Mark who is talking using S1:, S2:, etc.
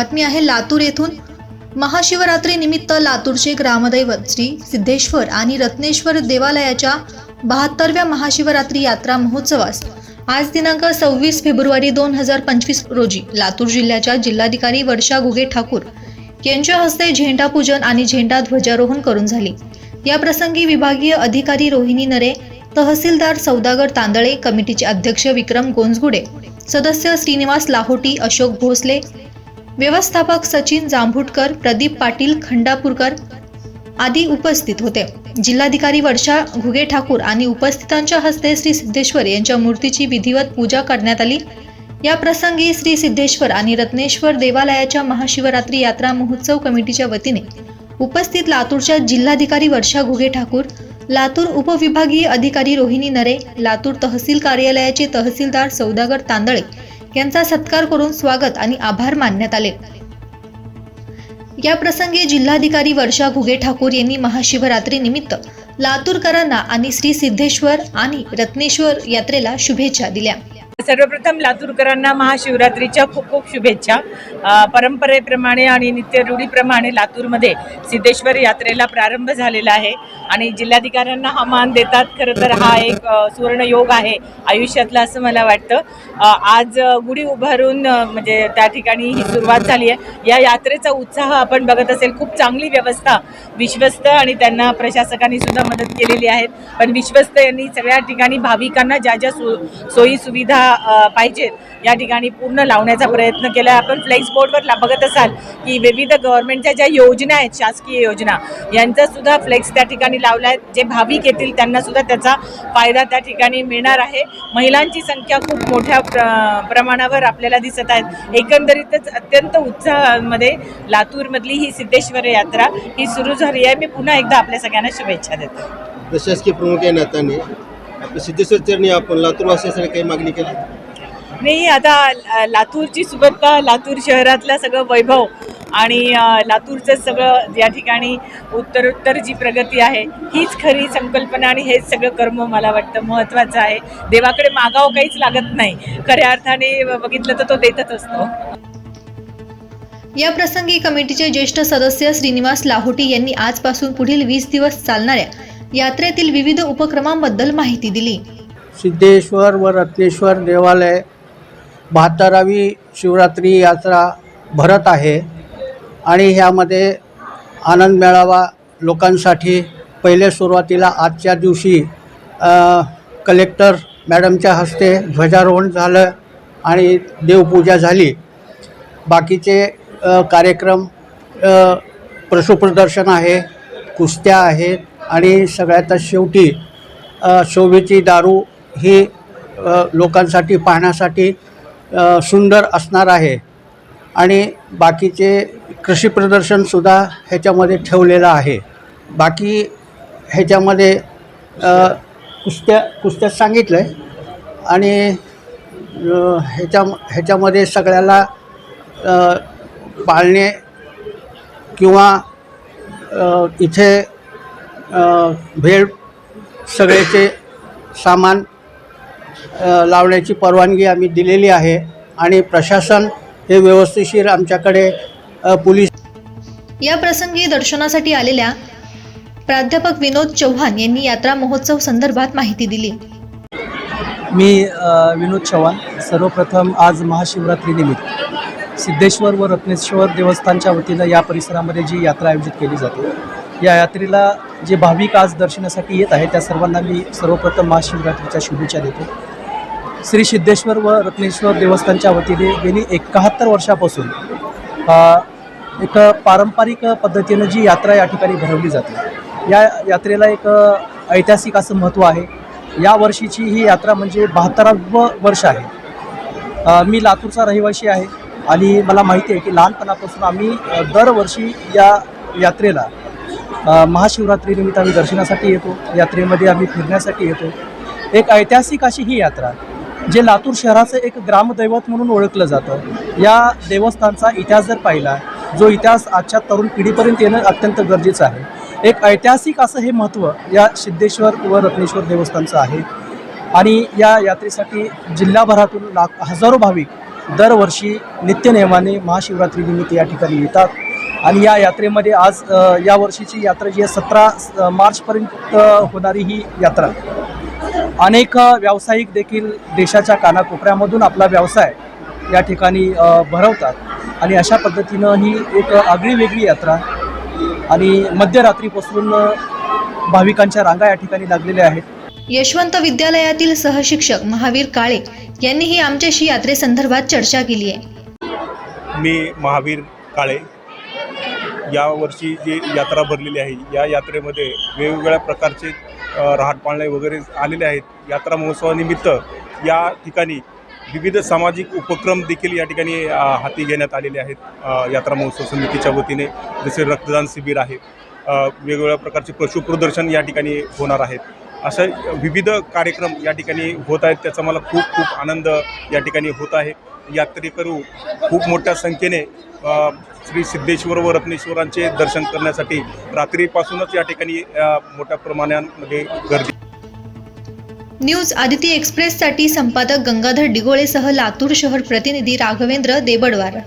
S1: बातमी आहे लातूर येथून। महाशिवरात्री निमित्त लातूरचे ग्रामदैवत श्री सिद्धेश्वर आणि रत्नेश्वर देवालयाच्या 72व्या महाशिवरात्री यात्रा महोत्सवास आज दिनांक 26 फेब्रुवारी 2025 रोजी लातूर जिल्ह्याच्या जिल्हाधिकारी वर्षा घुगे ठाकूर यांच्या हस्ते झेंडा पूजन आणि झेंडा ध्वजारोहण करून झाले। या प्रसंगी विभागीय अधिकारी रोहिणी नरे, तहसीलदार सौदागर तांदळे, कमिटीचे अध्यक्ष विक्रम गोंजगुडे, सदस्य श्रीनिवास लाहोटी, अशोक भोसले, व्यवस्थापक सचिन जांभुटकर, प्रदीप पाटील खंडापूरकर आदी उपस्थित होते। जिल्हाधिकारी वर्षा घुगे ठाकूर आणि उपस्थितांच्या हस्ते श्री सिद्धेश्वर यांच्या मूर्तीची विधिवत पूजा करण्यात आली। या प्रसंगी श्री सिद्धेश्वर आणि रत्नेश्वर देवालयाच्या महाशिवरात्री यात्रा महोत्सव कमिटीच्या वतीने उपस्थित लातूरच्या जिल्हाधिकारी वर्षा घुगे ठाकूर, लातूर उपविभागीय अधिकारी रोहिणी नरे, लातूर तहसील कार्यालयाचे तहसीलदार सौदागर तांदळे यांचा सत्कार करून स्वागत आणि आभार मानण्यात आले। या प्रसंगी जिल्हाधिकारी वर्षा घुगे ठाकूर यांनी महाशिवरात्री निमित्त लातूरकरांना आणि श्री सिद्धेश्वर आणि रत्नेश्वर यात्रेला शुभेच्छा दिल्या।
S2: सर्वप्रथम लातूरकरांना महाशिवरात्रीच्या खूप खूप शुभेच्छा। परंपरेप्रमाणे आणि नित्य रूढीप्रमाणे लातूरमध्ये सिद्धेश्वर यात्रेला प्रारंभ झालेला आहे आणि जिल्हाधिकाऱ्यांना हा मान देतात। खरं तर हा एक सुवर्ण योग आहे आयुष्यातला असं मला वाटतं। आज गुढी उभारून म्हणजे त्या ठिकाणी ही सुरुवात झाली आहे। या यात्रेचा उत्साह आपण बघत असेल, खूप चांगली व्यवस्था विश्वस्त आणि त्यांना प्रशासकांनी सुद्धा मदत केलेली आहे। पण विश्वस्त यांनी सगळ्या ठिकाणी भाविकांना ज्या ज्या सोयी सुविधा पाहिजेत या ठिकाणी पूर्ण लावण्याचा प्रयत्न केला। आपण फ्लेक्स बोर्डवर बघत असाल की विविध गव्हर्नमेंटच्या ज्या योजना आहेत, शासकीय योजना, यांचा सुद्धा फ्लेक्स त्या ठिकाणी लावला आहे। जे भाविक येतील त्यांना सुद्धा त्याचा फायदा त्या ठिकाणी मिळणार आहे। महिलांची संख्या खूप मोठ्या प्रमाणावर आपल्याला दिसत आहे। एकंदरीतच अत्यंत उत्साहामध्ये लातूरमधली ही सिद्धेश्वर यात्रा ही सुरू झाली आहे। मी पुन्हा एकदा आपल्या सगळ्यांना शुभेच्छा देतो।
S3: प्रशासकीय प्रमुख या नात्याने आपल्या सिद्धेश्वर चरणी आपण लातूरवासियांसाठी काही मागणी केली
S2: नाही? आता लातूरची सुबत्ता, लातूर शहरातलं सगळं वैभव आणि लातूरचं सगळं या ठिकाणी उत्तरोत्तर जी प्रगती आहे हीच खरी संकल्पना आणि हेच सगळं कर्म मला वाटतं महत्त्वाचं आहे। देवाकडे मागावं काहीच लागत नाही, खऱ्या अर्थाने बघितलं तर तो देतच असतो।
S1: या प्रसंगी कमिटीचे ज्येष्ठ सदस्य श्रीनिवास लाहोटी यांनी आजपासून पुढील 20 दिवस चालणाऱ्या यात्रेतील विविध उपक्रमांबद्दल माहिती दिली।
S4: सिद्धेश्वर व रत्नेश्वर देवालय 72वी शिवरात्री यात्रा भरत आहे आणि ह्यामध्ये आनंद मेळावा लोकांसाठी पहिले सुरुवातीला आजच्या दिवशी कलेक्टर मॅडमच्या हस्ते ध्वजारोहण झालं आणि देवपूजा झाली। बाकीचे कार्यक्रम पशुप्रदर्शन आहे, कुस्त्या आहेत आणि सगळ्यात शेवटी शोभेची दारू ही लोकांसाठी पाहण्यासाठी सुंदर असणार आहे आणि बाकीचे कृषी प्रदर्शनसुद्धा ह्याच्यामध्ये ठेवलेलं आहे। बाकी ह्याच्यामध्ये कुस्त्या सांगितलं आहे आणि ह्याच्यामध्ये सगळ्याला पाळणे किंवा इथे भेळ सगळ्याचे सामान लावण्याची परवानगी आम्ही दिलेली आहे आणि प्रशासन हे व्यवस्थिशीर आमच्याकडे पोलीस।
S1: या प्रसंगी दर्शनासाठी आलेल्या प्राध्यापक विनोद चव्हाण यांनी यात्रा महोत्सव संदर्भात माहिती दिली।
S5: मी विनोद चव्हाण। सर्वप्रथम आज महाशिवरात्री निमित्त सिद्धेश्वर व रत्नेश्वर देवस्थानच्या वतीनं या परिसरामध्ये जी यात्रा आयोजित केली जाते, या यात्रेला जे भाविक आज दर्शनासाठी येत आहे त्या सर्वांना मी सर्वप्रथम महाशिवरात्रीच्या शुभेच्छा देतो। श्री सिद्धेश्वर व रत्नेश्वर देवस्थानच्या वतीने गेली 71 वर्षापासून एक पारंपरिक पद्धतीनं जी यात्रा या ठिकाणी भरवली जाते, या यात्रेला एक ऐतिहासिक असं महत्त्व आहे। या वर्षीची ही यात्रा म्हणजे 72वं वर्ष आहे। मी लातूरचा रहिवासी आहे आणि मला माहिती आहे की लहानपणापासून आम्ही दरवर्षी या यात्रेला महाशिवरात्रीनिमित्त आम्ही दर्शनासाठी येतो, यात्रेमध्ये आम्ही फिरण्यासाठी येतो। एक ऐतिहासिक अशी ही यात्रा जे लातूर शहराचं एक ग्रामदैवत म्हणून ओळखलं जातं। या देवस्थानचा इतिहास जर पाहिला, जो इतिहास आजच्या तरुण पिढीपर्यंत येणं अत्यंत गरजेचं आहे। एक ऐतिहासिक असं हे महत्त्व या सिद्धेश्वर व रत्नेश्वर देवस्थानचं आहे आणि या यात्रेसाठी जिल्हाभरातून हजारो भाविक दरवर्षी नित्यनेमाने महाशिवरात्रीनिमित्त या ठिकाणी येतात आणि या यात्रेमध्ये आज या वर्षीची यात्रा जी आहे 17 मार्चपर्यंत होणारी ही यात्रा अनेक व्यावसायिक देखील देशाच्या कानाकोपऱ्यामधून आपला व्यवसाय या ठिकाणी भरवतात आणि अशा पद्धतीनं ही एक आगळीवेगळी यात्रा आणि मध्यरात्रीपासून भाविकांच्या रांगा या ठिकाणी लागलेल्या आहेत।
S1: यशवंत विद्यालयातील सहशिक्षक महावीर काळे यांनीही आमच्याशी यात्रेसंदर्भात चर्चा केली आहे।
S6: मी महावीर काळे। यावर्षी जी यात्रा भरलेली आहे या यात्रेमध्ये वेगवेगळ्या प्रकारचे रहाटपाळणे वगैरे आलेले आहेत। यात्रा महोत्सवानिमित्त या ठिकाणी विविध सामाजिक उपक्रम देखील या ठिकाणी हाती घेण्यात आलेले आहेत। यात्रा महोत्सव समितीच्या वतीने जसे रक्तदान शिबिर आहे, वेगवेगळ्या प्रकारचे पशुप्रदर्शन या ठिकाणी होणार आहेत। असे विविध कार्यक्रम या ठिकाणी होत आहेत, त्याचा मला खूप खूप आनंद या ठिकाणी होत आहे। यात्रेकरू खूप मोठ्या संख्येने श्री सिद्धेश्वर व रत्नेश्वरांचे दर्शन करण्यासाठी रात्रीपासूनच या ठिकाणी मोठ्या प्रमाणामध्ये गर्दी।
S1: न्यूज आदिती एक्सप्रेससाठी संपादक गंगाधर डिगोळेसह लातूर शहर प्रतिनिधी राघवेंद्र देबडवार।